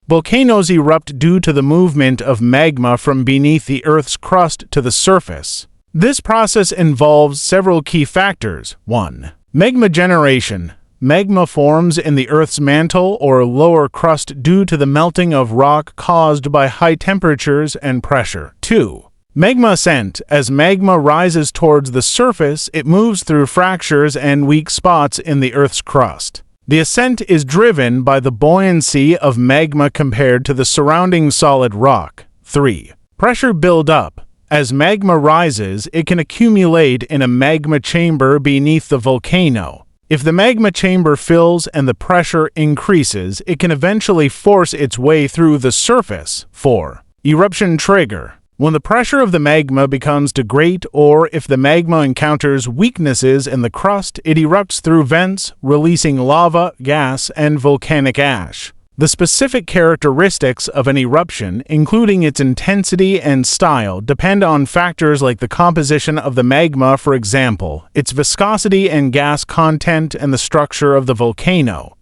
Volcanoes erupt due to the movement of magma from beneath the Earth's crust to the surface. This process involves several key factors. 1. Magma generation. Magma forms in the Earth's mantle or lower crust due to the melting of rock caused by high temperatures and pressure. 2. Magma ascent. As magma rises towards the surface, it moves through fractures and weak spots in the Earth's crust. The ascent is driven by the buoyancy of magma compared to the surrounding solid rock. 3. Pressure build-up. As magma rises, it can accumulate in a magma chamber beneath the volcano. If the magma chamber fills and the pressure increases, it can eventually force its way through the surface. 4. Eruption trigger. When the pressure of the magma becomes too great, or if the magma encounters weaknesses in the crust, it erupts through vents, releasing lava, gas, and volcanic ash. The specific characteristics of an eruption, including its intensity and style, depend on factors like the composition of the magma, for example, its viscosity and gas content, and the structure of the volcano.